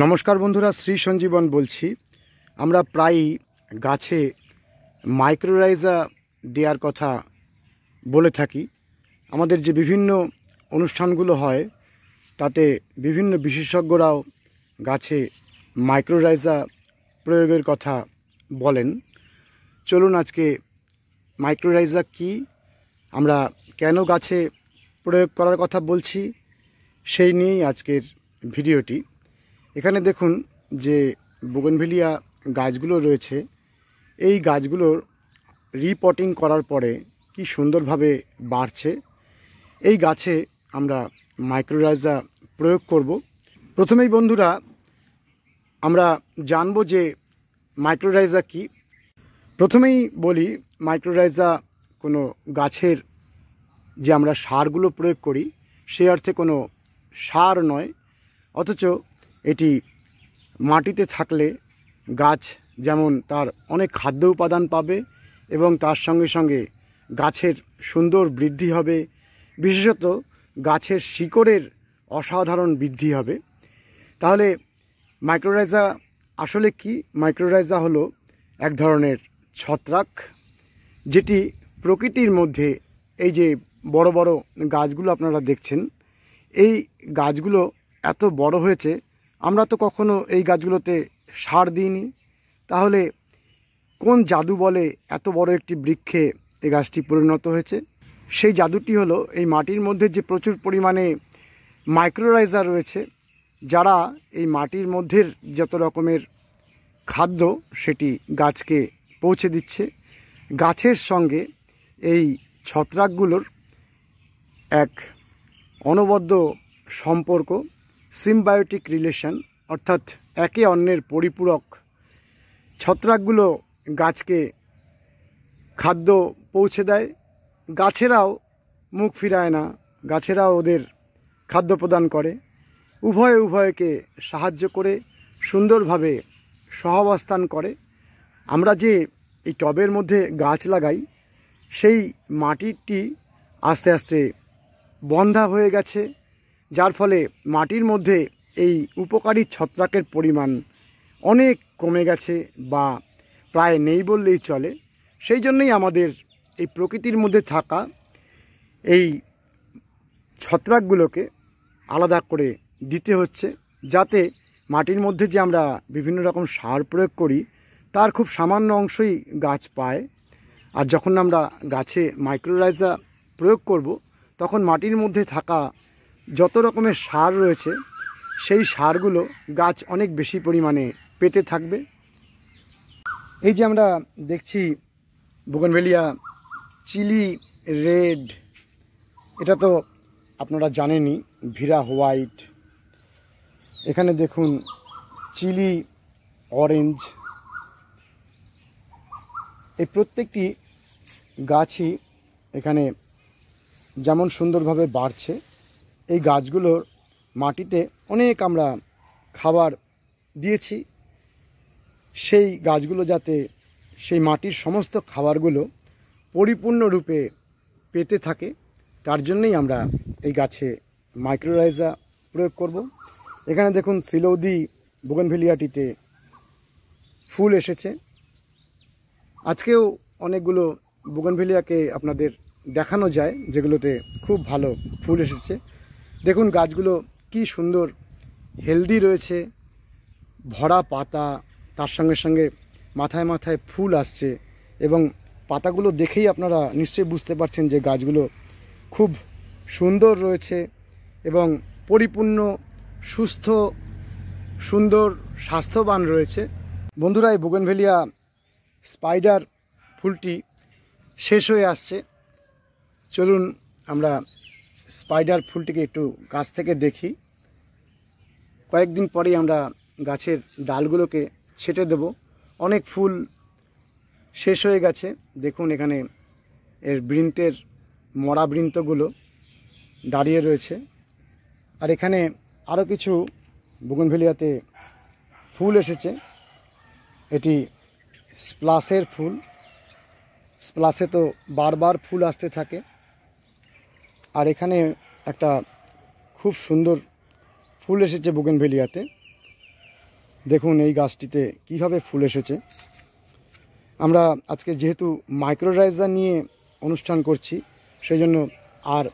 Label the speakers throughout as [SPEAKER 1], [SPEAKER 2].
[SPEAKER 1] নমস্কার বন্ধুরা, শ্রী সঞ্জীবন বলছি। আমরা প্রায়ই গাছে মাইক্রোরাইজা দেওয়ার কথা বলে থাকি। আমাদের যে বিভিন্ন অনুষ্ঠানগুলো হয় তাতে বিভিন্ন বিশেষজ্ঞরাও গাছে মাইক্রোরাইজা প্রয়োগের কথা বলেন। চলুন আজকে মাইক্রোরাইজা কি, আমরা কেন গাছে প্রয়োগ করার কথা বলছি, সেই নিয়েই আজকের ভিডিওটি। এখানে দেখুন যে বোগেনভিলিয়া গাছগুলো রয়েছে, এই গাছগুলোর রিপটিং করার পরে কি সুন্দরভাবে বাড়ছে। এই গাছে আমরা মাইক্রোরাইজা প্রয়োগ করব। প্রথমেই বন্ধুরা আমরা জানব যে মাইক্রোরাইজা কি। প্রথমেই বলি, মাইক্রোরাইজা কোনো গাছের যে আমরা সারগুলো প্রয়োগ করি সে অর্থে কোনো সার নয়, অথচ এটি মাটিতে থাকলে গাছ যেমন তার অনেক খাদ্য উপাদান পাবে এবং তার সঙ্গে সঙ্গে গাছের সুন্দর বৃদ্ধি হবে, বিশেষত গাছের শিকড়ের অসাধারণ বৃদ্ধি হবে। তাহলে মাইক্রোরাইজা আসলে কি? মাইক্রোরাইজা হলো এক ধরনের ছত্রাক, যেটি প্রকৃতির মধ্যে এই যে বড় বড় গাছগুলো আপনারা দেখছেন, এই গাছগুলো এত বড় হয়েছে, আমরা তো কখনো এই গাছগুলোতে সার দিইনি। তাহলে কোন জাদু বলে এত বড় একটি বৃক্ষে এই গাছটি পরিণত হয়েছে? সেই জাদুটি হলো এই মাটির মধ্যে যে প্রচুর পরিমাণে মাইক্রোরাইজা রয়েছে, যারা এই মাটির মধ্যে যত রকমের খাদ্য সেটি গাছকে পৌঁছে দিচ্ছে। গাছের সঙ্গে এই ছত্রাকগুলোর এক অনবদ্য সম্পর্ক, সিম্বায়োটিক রিলেশন, অর্থাৎ একে অন্যের পরিপূরক। ছত্রাকগুলো গাছকে খাদ্য পৌঁছে দেয়, গাছেরাও মুখ ফিরায় না, গাছেরাও ওদের খাদ্য প্রদান করে। উভয়ে উভয়কে সাহায্য করে সুন্দরভাবে সহাবস্থান করে। আমরা যে এই টবের মধ্যে গাছ লাগাই, সেই মাটিটি আস্তে আস্তে বন্ধা হয়ে গেছে, যার ফলে মাটির মধ্যে এই উপকারী ছত্রাকের পরিমাণ অনেক কমে গেছে বা প্রায় নেই বললেই চলে। সেই জন্যই আমাদের এই প্রকৃতির মধ্যে থাকা এই ছত্রাকগুলোকে আলাদা করে দিতে হচ্ছে, যাতে মাটির মধ্যে যে আমরা বিভিন্ন রকম সার প্রয়োগ করি তার খুব সামান্য অংশই গাছ পায়। আর যখন আমরা গাছে মাইক্রোরাইজা প্রয়োগ করব, তখন মাটির মধ্যে থাকা যত রকমের সার রয়েছে সেই সারগুলো গাছ অনেক বেশি পরিমাণে পেতে থাকবে। এই যে আমরা দেখছি বোগেনভিলিয়া চিলি রেড, এটা তো আপনারা জানেনই, ভিরা হোয়াইট। এখানে দেখুন চিলি অরেঞ্জ। এই প্রত্যেকটি গাছই এখানে যেমন সুন্দরভাবে বাড়ছে, এই গাছগুলোর মাটিতে অনেক আমরা খাবার দিয়েছি, সেই গাছগুলো যাতে সেই মাটির সমস্ত খাবারগুলো পরিপূর্ণরূপে পেতে থাকে, তার জন্যই আমরা এই গাছে মাইক্রোরাইজা প্রয়োগ করব। এখানে দেখুন সিলৌদি বোগেনভিলিয়াটিতে ফুল এসেছে। আজকেও অনেকগুলো বোগেনভিলিয়াকে আপনাদের দেখানো যায় যেগুলোতে খুব ভালো ফুল এসেছে। দেখুন গাছগুলো কি সুন্দর হেলদি রয়েছে, ভরা পাতা, তার সঙ্গে সঙ্গে মাথায় মাথায় ফুল আসছে, এবং পাতাগুলো দেখেই আপনারা নিশ্চয়ই বুঝতে পারছেন যে গাছগুলো খুব সুন্দর রয়েছে এবং পরিপূর্ণ, সুস্থ, সুন্দর, স্বাস্থ্যবান রয়েছে। বন্ধুরা, এই বোগেনভিলিয়া স্পাইডার ফুলটি শেষ হয়ে আসছে। চলুন আমরা স্পাইডার ফুলটিকে একটু কাছ থেকে দেখি। কয়েকদিন পরেই আমরা গাছের ডালগুলোকে ছেটে দেব। অনেক ফুল শেষ হয়ে গেছে। দেখুন এখানে এর বৃন্তের মরা বৃন্তগুলো দাঁড়িয়ে রয়েছে। আর এখানে আরও কিছু বোগেনভিলিয়াতে ফুল এসেছে। এটি স্প্লাসের ফুল। স্প্লাসে তো বারবার ফুল আসতে থাকে। আর এখানে একটা খুব সুন্দর ফুল এসেছে বোগেনভিলিয়াতে। দেখুন এই গাছটিতে কিভাবে ফুল এসেছে। আমরা আজকে যেহেতু মাইক্রোরাইজা নিয়ে অনুষ্ঠান করছি, সেই জন্য আর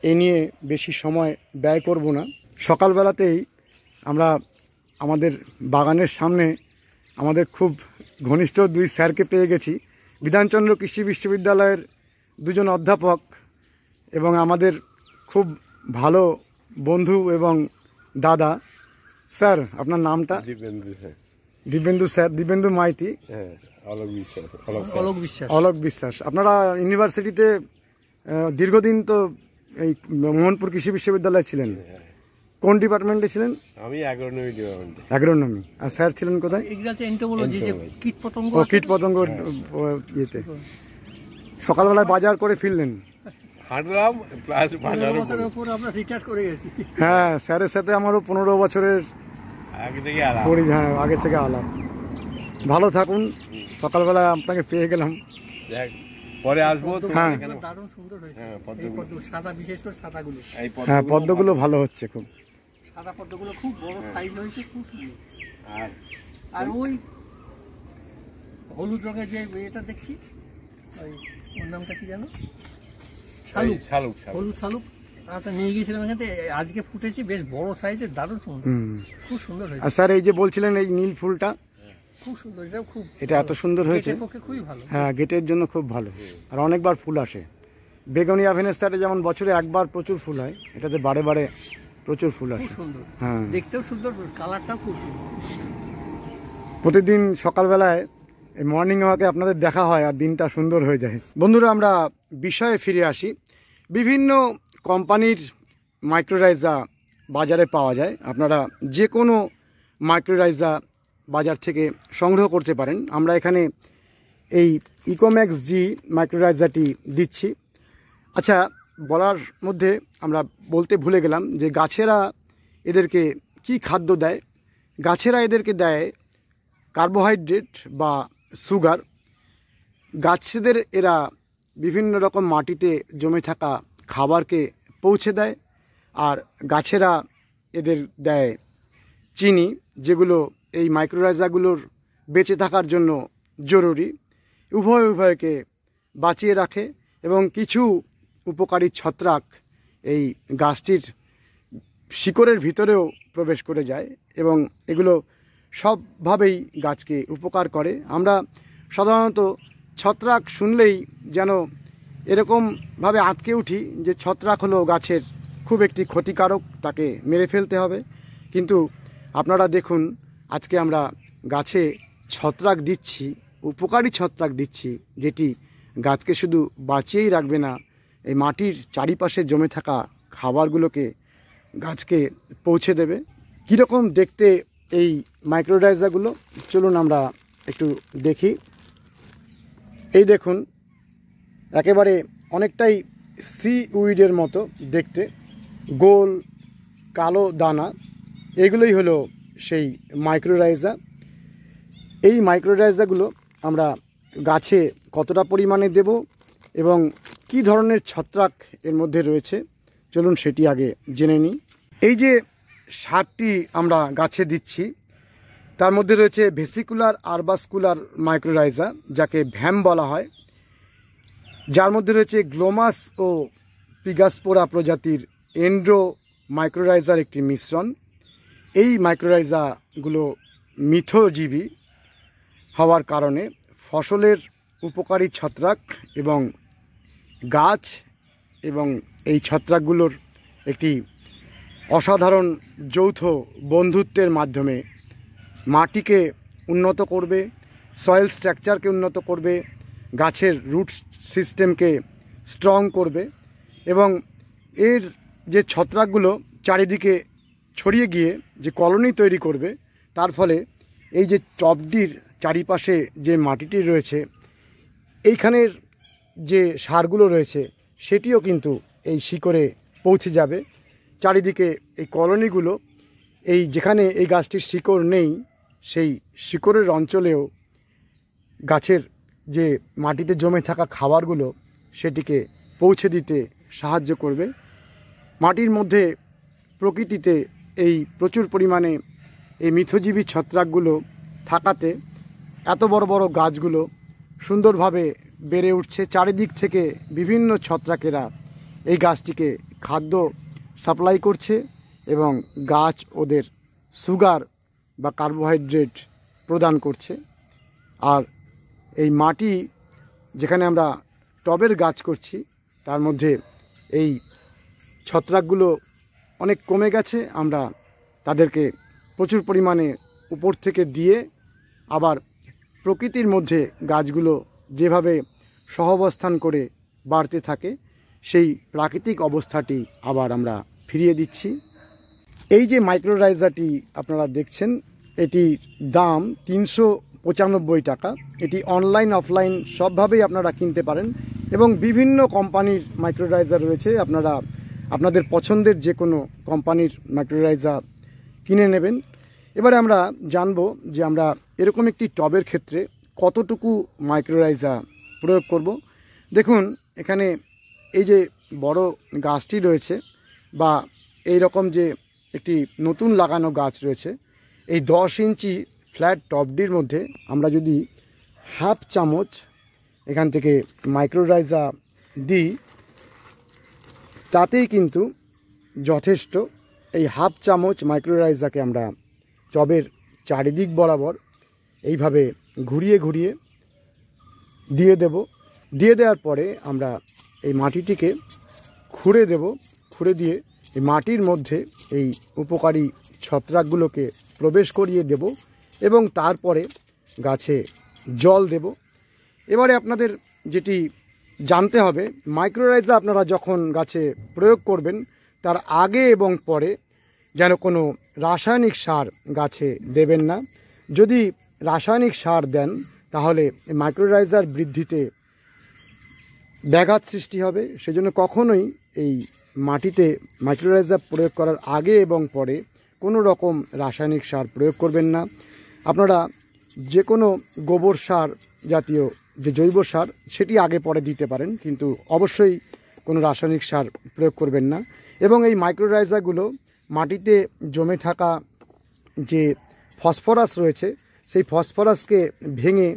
[SPEAKER 1] এ নিয়ে বেশি সময় ব্যয় করব না। সকালবেলাতেই আমরা আমাদের বাগানের সামনে আমাদের খুব ঘনিষ্ঠ দুই স্যারকে পেয়ে গেছি, বিধানচন্দ্র কৃষি বিশ্ববিদ্যালয়ের দুজন অধ্যাপক এবং আমাদের খুব ভালো বন্ধু এবং দাদা। স্যার, আপনার নামটা? দিব্যেন্দু স্যার, দিব্যেন্দু মাইতি, অলোক বিশ্বাস। আপনারা ইউনিভার্সিটিতে দীর্ঘদিন তো এই মোহনপুর কৃষি বিশ্ববিদ্যালয়ে ছিলেন। কোন ডিপার্টমেন্টে ছিলেন?
[SPEAKER 2] আমি অ্যাগ্রোনমি ডিপার্টমেন্টে।
[SPEAKER 1] অ্যাগ্রোনমি। আর স্যার ছিলেন কোথায়? কীটপতঙ্গ ইয়েতে। সকালবেলায় বাজার করে ফিরলেন?
[SPEAKER 2] হাঁটলাম প্লাস বাজার।
[SPEAKER 1] হ্যাঁ, স্যারের সাথে আমারও 15 বছরের আগে থেকে আলাপ। ভালো থাকুন, সকালবেলা আপনাকে পেয়ে গেলাম।
[SPEAKER 2] পরে আসবো।
[SPEAKER 1] হ্যাঁ, পদ্মগুলো ভালো হচ্ছে, খুব
[SPEAKER 3] সাদা পদ্মগুলো খুব বড় সাইজ হয়েছে, খুব সুন্দর। আর ওই হলুদ রঙের যে এটা দেখছি, ওর নামটা কি জানো? শালুক। হলুদ শালুক নিয়ে গিয়েছিলাম এখান থেকে, আজকে ফুটেছে, বেশ বড় সাইজের, দারুণ সুন্দর, খুব সুন্দর হয়েছে।
[SPEAKER 1] আর স্যার, এই যে বলছিলেন এই নীল ফুলটা
[SPEAKER 3] খুব সুন্দর, এটাও খুব,
[SPEAKER 1] এটা এত সুন্দর হয়েছে,
[SPEAKER 3] খুবই ভালো।
[SPEAKER 1] হ্যাঁ, গেটের জন্য খুব ভালো। আর অনেকবার ফুল আসে। বেগুনিয়া ভেনেস্টারে যেমন বছরে একবার প্রচুর ফুল হয়, এটাতে বারে বারে প্রচুর ফুল আসে।
[SPEAKER 3] খুব সুন্দর,
[SPEAKER 1] হ্যাঁ,
[SPEAKER 3] দেখতেও সুন্দর, কালারটাও খুব সুন্দর।
[SPEAKER 1] প্রতিদিন সকালবেলায় এই মর্নিং ওয়াকে আপনাদের দেখা হয় আর দিনটা সুন্দর হয়ে যায়। বন্ধুরা, আমরা বিষয়ে ফিরে আসি। বিভিন্ন কোম্পানির মাইক্রোরাইজা বাজারে পাওয়া যায়। আপনারা যে কোনো মাইক্রোরাইজা বাজার থেকে সংগ্রহ করতে পারেন। আমরা এখানে এই ইকোম্যাক্স জি মাইক্রোরাইজাটি দিচ্ছি। আচ্ছা, বলার মধ্যে আমরা বলতে ভুলে গেলাম যে গাছেরা এদেরকে কি খাদ্য দেয়। গাছেরা এদেরকে দেয় কার্বোহাইড্রেট বা সুগার। গাছেদের এরা বিভিন্ন রকম মাটিতে জমে থাকা খাবারকে পৌঁছে দেয়। আর গাছেরা এদের দেয় চিনি, যেগুলো এই মাইক্রোরাইজাগুলোর বেঁচে থাকার জন্য জরুরি। উভয়কে বাঁচিয়ে রাখে এবং কিছু উপকারী ছত্রাক এই গাছটির শিকড়ের ভিতরেও প্রবেশ করে যায় এবং এগুলো সবভাবেই গাছকে উপকার করে। আমরা সাধারণত ছত্রাক শুনলেই যেন এরকমভাবে আটকে উঠি যে ছত্রাক হলো গাছের খুব একটি ক্ষতিকারক, তাকে মেরে ফেলতে হবে। কিন্তু আপনারা দেখুন, আজকে আমরা গাছে ছত্রাক দিচ্ছি, উপকারী ছত্রাক দিচ্ছি, যেটি গাছকে শুধু বাঁচিয়েই রাখবে না, এই মাটির চারিপাশে জমে থাকা খাবারগুলোকে গাছকে পৌঁছে দেবে। কীরকম দেখতে এই মাইক্রোরাইজাগুলো, চলুন আমরা একটু দেখি। এই দেখুন, একেবারে অনেকটাই সি উইডের মতো দেখতে, গোল কালো দানা, এগুলোই হলো সেই মাইক্রোরাইজা। এই মাইক্রোরাইজাগুলো আমরা গাছে কতটা পরিমাণে দেব এবং কি ধরনের ছত্রাক এর মধ্যে রয়েছে, চলুন সেটি আগে জেনে নিই। এই যে সারটি আমরা গাছে দিচ্ছি, তার মধ্যে রয়েছে ভেসিকুলার আরবাসকুলার মাইক্রোরাইজা, যাকে ভ্যাম বলা হয়, যার মধ্যে রয়েছে গ্লোমাস ও পিগাসপোরা প্রজাতির এন্ড্রো মাইক্রোরাইজার একটি মিশ্রণ। এই মাইক্রোরাইজাগুলো মিথজীবী হওয়ার কারণে ফসলের উপকারী ছত্রাক এবং গাছ এবং এই ছত্রাকগুলোর একটি অসাধারণ যৌথ বন্ধুত্বের মাধ্যমে মাটিকে উন্নত করবে, সয়েল স্ট্রাকচারকে উন্নত করবে, গাছের রুট সিস্টেমকে স্ট্রং করবে এবং এর যে ছত্রাকগুলো চারিদিকে ছড়িয়ে গিয়ে যে কলোনি তৈরি করবে, তার ফলে এই যে টবটির চারিপাশে যে মাটিটি রয়েছে, এইখানের যে সারগুলো রয়েছে সেটিও কিন্তু এই শিকড়ে পৌঁছে যাবে। চারিদিকে এই কলোনিগুলো, এই যেখানে এই গাছটির শিকড় নেই, সেই শিকড়ের অঞ্চলেও গাছের যে মাটিতে জমে থাকা খাবারগুলো সেটিকে পৌঁছে দিতে সাহায্য করবে। মাটির মধ্যে প্রকৃতিতে এই প্রচুর পরিমাণে এই মিথজীবী ছত্রাকগুলো থাকাতে এত বড় বড় গাছগুলো সুন্দরভাবে বেড়ে উঠছে। চারিদিক থেকে বিভিন্ন ছত্রাকেরা এই গাছটিকে খাদ্য সাপ্লাই করছে এবং গাছ ওদের সুগার বা কার্বোহাইড্রেট প্রদান করছে। আর এই মাটি যেখানে আমরা টবের গাছ করছি তার মধ্যে এই ছত্রাকগুলো অনেক কমে গেছে। আমরা তাদেরকে প্রচুর পরিমাণে উপর থেকে দিয়ে আবার প্রকৃতির মধ্যে গাছগুলো যেভাবে সহাবস্থান করে বাড়তে থাকে সেই প্রাকৃতিক অবস্থাটি আবার আমরা ফিরিয়ে দিচ্ছি। এই যে মাইক্রোরাইজারটি আপনারা দেখছেন এটির দাম 395 টাকা। এটি অনলাইন অফলাইন সবভাবেই আপনারা কিনতে পারেন এবং বিভিন্ন কোম্পানির মাইক্রোরাইজার রয়েছে। আপনারা আপনাদের পছন্দের যে কোনো কোম্পানির মাইক্রোরাইজার কিনে নেবেন। এবারে আমরা জানবো যে আমরা এরকম একটি টবের ক্ষেত্রে কতটুকু মাইক্রোরাইজার প্রয়োগ করব। দেখুন এখানে এই যে বড় গাছটি রয়েছে বা এই রকম যে একটি নতুন লাগানো গাছ রয়েছে, এই 10 ইঞ্চি ফ্ল্যাট টবটির মধ্যে আমরা যদি হাফ চামচ এখান থেকে মাইক্রোরাইজার দিই তাতেই কিন্তু যথেষ্ট। এই হাফ চামচ মাইক্রোরাইজারকে আমরা টবের চারিদিক বরাবর এইভাবে ঘুরিয়ে ঘুরিয়ে দিয়ে দেব। দিয়ে দেওয়ার পরে আমরা এই মাটিটিকে খুঁড়ে দেব। খুঁড়ে দিয়ে এই মাটির মধ্যে এই উপকারী ছত্রাকগুলোকে প্রবেশ করিয়ে দেব এবং তারপরে গাছে জল দেব। এবারে আপনাদের যেটি জানতে হবে, মাইক্রোরাইজার আপনারা যখন গাছে প্রয়োগ করবেন তার আগে এবং পরে যেন কোনো রাসায়নিক সার গাছে দেবেন না। যদি রাসায়নিক সার দেন তাহলে মাইক্রোরাইজার বৃদ্ধিতে ব্যাঘাত সৃষ্টি হবে। সেজন্য কখনোই এই মাটিতে মাইক্রোরাইজার প্রয়োগ করার আগে এবং পরে কোনো রকম রাসায়নিক সার প্রয়োগ করবেন না। আপনারা যে কোনো গোবর সার জাতীয় যে জৈব সার সেটি আগে পরে দিতে পারেন, কিন্তু অবশ্যই কোনো রাসায়নিক সার প্রয়োগ করবেন না। এবং এই মাইক্রোরাইজারগুলো মাটিতে জমে থাকা যে ফসফরাস রয়েছে সেই ফসফরাসকে ভেঙে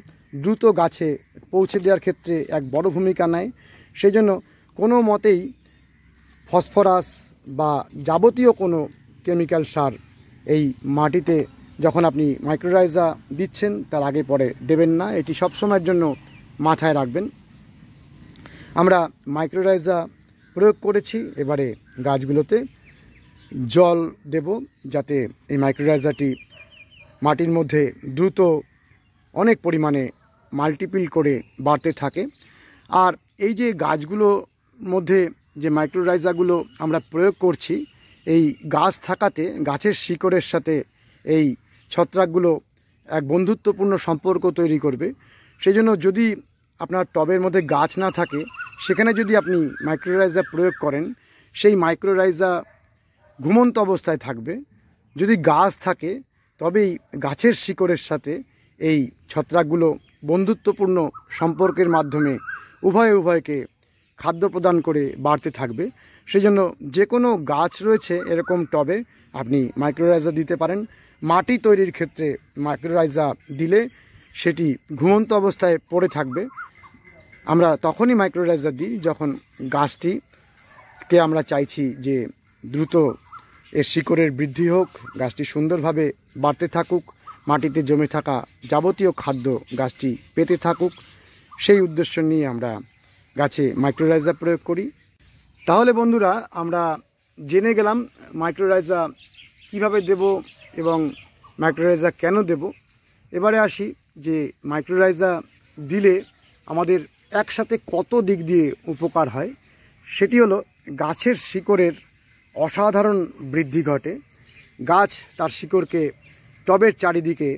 [SPEAKER 1] দ্রুত গাছে পৌঁছে দেওয়ার ক্ষেত্রে এক বড় ভূমিকা নেয়। সেই জন্য কোনো মতেই ফসফরাস বা যাবতীয় কোনো কেমিক্যাল সার এই মাটিতে যখন আপনি মাইক্রোরাইজার দিচ্ছেন তার আগে পরে দেবেন না। এটি সবসময়ের জন্য মাথায় রাখবেন। আমরা মাইক্রোরাইজার প্রয়োগ করেছি, এবারে গাছগুলোতে জল দেব যাতে এই মাইক্রোরাইজারটি মাটির মধ্যে দ্রুত অনেক পরিমাণে মাল্টিপল করে বাড়তে থাকে। আর এই যে গাছগুলোর মধ্যে যে মাইক্রোরাইজারগুলো আমরা প্রয়োগ করছি এই গাছ থাকাতে গাছের শিকড়ের সাথে এই ছত্রাকগুলো এক বন্ধুত্বপূর্ণ সম্পর্ক তৈরি করবে। সেই জন্য যদি আপনার টবের মধ্যে গাছ না থাকে সেখানে যদি আপনি মাইক্রোরাইজার প্রয়োগ করেন সেই মাইক্রোরাইজার ঘুমন্ত অবস্থায় থাকবে। যদি গাছ থাকে তবেই গাছের শিকড়ের সাথে এই ছত্রাকগুলো বন্ধুত্বপূর্ণ সম্পর্কের মাধ্যমে উভয়কে খাদ্য প্রদান করে বাড়তে থাকবে। সেই জন্য যে কোনো গাছ রয়েছে এরকম টবে আপনি মাইক্রোরাইজার দিতে পারেন। মাটি তৈরির ক্ষেত্রে মাইক্রোরাইজার দিলে সেটি ঘুমন্ত অবস্থায় পড়ে থাকবে। আমরা তখনই মাইক্রোরাইজার দিই যখন গাছটিকে আমরা চাইছি যে দ্রুত এর শিকড়ের বৃদ্ধি হোক, গাছটি সুন্দরভাবে বাড়তে থাকুক, মাটিতে জমে থাকা যাবতীয় খাদ্য গাছটি পেতে থাকুক, সেই উদ্দেশ্য নিয়ে আমরা গাছে মাইক্রোরাইজার প্রয়োগ করি। তাহলে বন্ধুরা আমরা জেনে গেলাম মাইক্রোরাইজার কিভাবে দেব এবং মাইক্রোরাইজার কেন দেব। এবারে আসি যে মাইক্রোরাইজার দিলে আমাদের একসাথে কত দিক দিয়ে উপকার হয়। সেটি হলো গাছের শিকড়ের অসাধারণ বৃদ্ধি ঘটে। গাছ তার শিকড়কে টবের চারিদিকে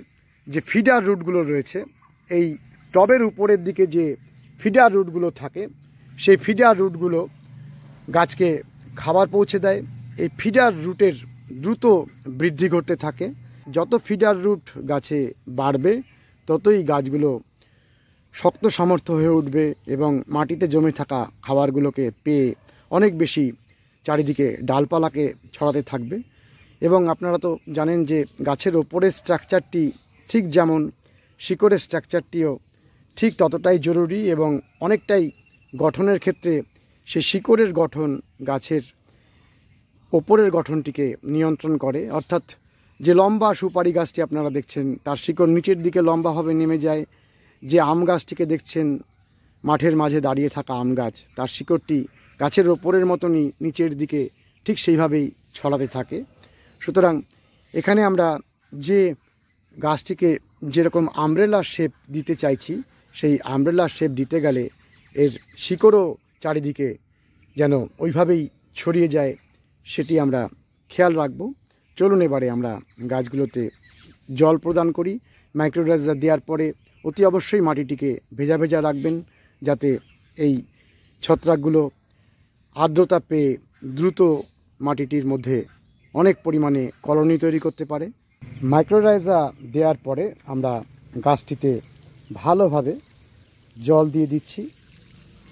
[SPEAKER 1] যে ফিডার রুটগুলো রয়েছে, এই টবের উপরের দিকে যে ফিডার রুটগুলো থাকে সেই ফিডার রুটগুলো গাছকে খাবার পৌঁছে দেয়। এই ফিডার রুটের দ্রুত বৃদ্ধি ঘটতে থাকে। যত ফিডার রুট গাছে বাড়বে ততই গাছগুলো শক্ত সামর্থ্য হয়ে উঠবে এবং মাটিতে জমে থাকা খাবারগুলোকে পেয়ে অনেক বেশি চারিদিকে ডালপালাকে ছড়াতে থাকবে। এবং আপনারা তো জানেন যে গাছের ওপরের স্ট্রাকচারটি ঠিক যেমন শিকড়ের স্ট্রাকচারটিও ঠিক ততটাই জরুরি এবং অনেকটাই গঠনের ক্ষেত্রে সে শিকড়ের গঠন গাছের ওপরের গঠনটিকে নিয়ন্ত্রণ করে। অর্থাৎ যে লম্বা সুপারি গাছটি আপনারা দেখছেন তার শিকড় নিচের দিকে লম্বাভাবে নেমে যায়। যে আম গাছটিকে দেখছেন মাঠের মাঝে দাঁড়িয়ে থাকা আম গাছ, তার শিকড়টি গাছের ওপরের মতনই নিচের দিকে ঠিক সেইভাবেই ছড়াতে থাকে। সুতরাং এখানে আমরা যে গাছটিকে যেরকম আমব্রেলা শেপ দিতে চাইছি, সেই আমব্রেলা শেপ দিতে গেলে এর শিকড়ও চারিদিকে যেন ওইভাবেই ছড়িয়ে যায়, সেটি আমরা খেয়াল রাখব। চলুন এবারে আমরা গাছগুলোতে জল প্রদান করি। মাইক্রোরাইজা দেওয়ার পরে অতি অবশ্যই মাটিটিকে ভেজা ভেজা রাখবেন, যাতে এই ছত্রাকগুলো আর্দ্রতা পেয়ে দ্রুত মাটিটির মধ্যে অনেক পরিমাণে কলোনি তৈরি করতে পারে। মাইক্রোরাইজা দেওয়ার পরে আমরা গাছটিতে ভালোভাবে জল দিয়ে দিচ্ছি।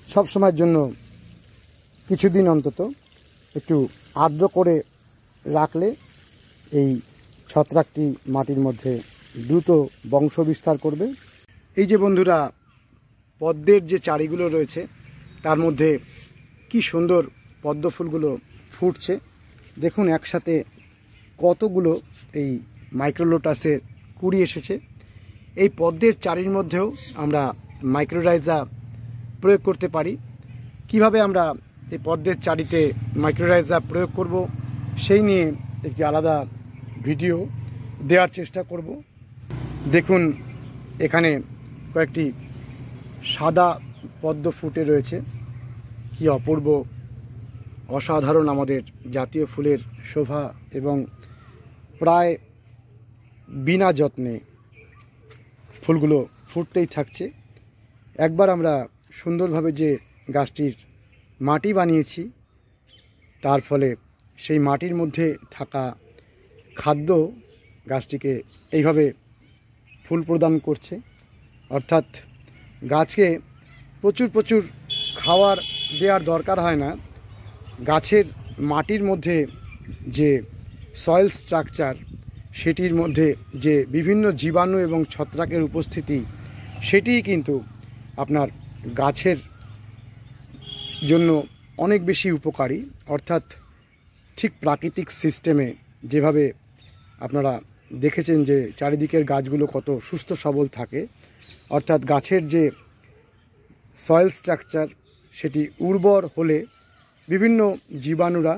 [SPEAKER 1] সব সময়ের জন্য কিছুদিন অন্তত একটু আর্দ্র করে রাখলে এই ছত্রাকটি মাটির মধ্যে দ্রুত বংশ বিস্তার করবে। এই যে বন্ধুরা পদ্মের যে চারিগুলো রয়েছে তার মধ্যে কি সুন্দর পদ্ম ফুলগুলো ফুটছে, দেখুন একসাথে কতগুলো এই মাইক্রোলোটাসের কুড়ি এসেছে। এই পদ্মের চারির মধ্যেও আমরা মাইক্রোরাইজা প্রয়োগ করতে পারি। কিভাবে আমরা এই পদ্মের চারিতে মাইক্রোরাইজা প্রয়োগ করব সেই নিয়ে একটি আলাদা ভিডিও দেওয়ার চেষ্টা করব। দেখুন এখানে কয়েকটি সাদা পদ্ম ফুটে রয়েছে, কি অপূর্ব অসাধারণ আমাদের জাতীয় ফুলের শোভা, এবং প্রায় বিনা যত্নে ফুলগুলো ফুটতেই থাকছে। একবার আমরা সুন্দরভাবে যে গাছটির মাটি বানিয়েছি, তার ফলে সেই মাটির মধ্যে থাকা খাদ্য গাছটিকে এইভাবে ফুল প্রদান করছে। অর্থাৎ গাছকে প্রচুর প্রচুর খাবার দেওয়ার দরকার হয় না। গাছের মাটির মধ্যে যে সয়েল স্ট্রাকচার, সেটির মধ্যে যে বিভিন্ন জীবাণু এবং ছত্রাকের উপস্থিতি, সেটিই কিন্তু আপনার গাছের জন্য অনেক বেশি উপকারী। অর্থাৎ ঠিক প্রাকৃতিক সিস্টেমে যেভাবে আপনারা দেখেছেন যে চারিদিকের গাছগুলো কত সুস্থ সবল থাকে, অর্থাৎ গাছের যে সয়েল স্ট্রাকচার সেটি উর্বর হলে বিভিন্ন জীবাণুরা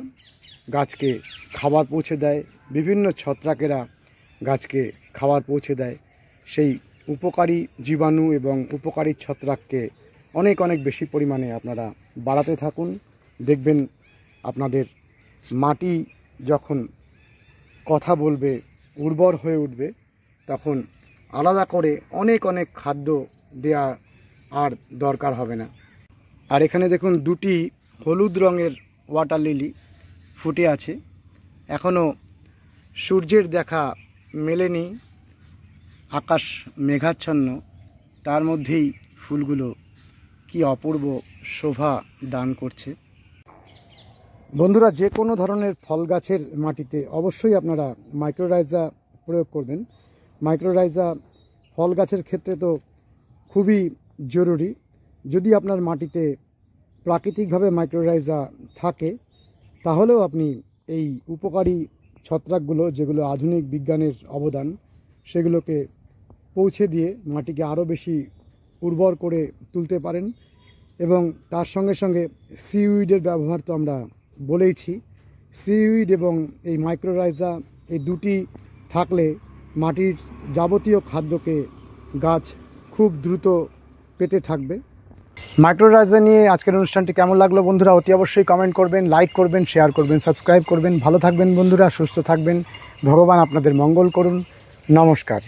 [SPEAKER 1] গাছকে খাবার পৌঁছে দেয়, বিভিন্ন ছত্রাকেরা গাছকে খাবার পৌঁছে দেয়। সেই উপকারী জীবাণু এবং উপকারী ছত্রাককে অনেক অনেক বেশি পরিমাণে আপনারা বাড়াতে থাকুন। দেখবেন আপনাদের মাটি যখন কথা বলবে, উর্বর হয়ে উঠবে, তখন আলাদা করে অনেক অনেক খাদ্য দেয়া আর দরকার হবে না। আর এখানে দেখুন দুটি হলুদ রঙের ওয়াটার লিলি ফুটে আছে, এখনও সূর্যের দেখা মেলেনি, আকাশ মেঘাচ্ছন্ন, তার মধ্যেই ফুলগুলো কি অপূর্ব শোভা দান করছে। বন্ধুরা, যে কোনো ধরনের ফল গাছের মাটিতে অবশ্যই আপনারা মাইক্রোরাইজা প্রয়োগ করবেন। মাইক্রোরাইজা ফল গাছের ক্ষেত্রে তো খুবই জরুরি। যদি আপনার মাটিতে প্রাকৃতিকভাবে মাইক্রোরাইজা থাকে, তাহলেও আপনি এই উপকারী ছত্রাকগুলো, যেগুলো আধুনিক বিজ্ঞানের অবদান, সেগুলোকে পৌঁছে দিয়ে মাটিকে আরও বেশি উর্বর করে তুলতে পারেন। এবং তার সঙ্গে সঙ্গে সিউইডের ব্যবহার তো আমরা বলেইছি। সিউইড এবং এই মাইক্রোরাইজা এই দুটি থাকলে মাটির যাবতীয় খাদ্যকে গাছ খুব দ্রুত পেতে থাকবে। মাইক্রোরাইজা নিয়ে আজকের অনুষ্ঠানটি কেমন লাগলো বন্ধুরা, অতি অবশ্যই কমেন্ট করবেন, লাইক করবেন, শেয়ার করবেন, সাবস্ক্রাইব করবেন। ভালো থাকবেন বন্ধুরা, সুস্থ থাকবেন, ভগবান আপনাদের মঙ্গল করুন। নমস্কার।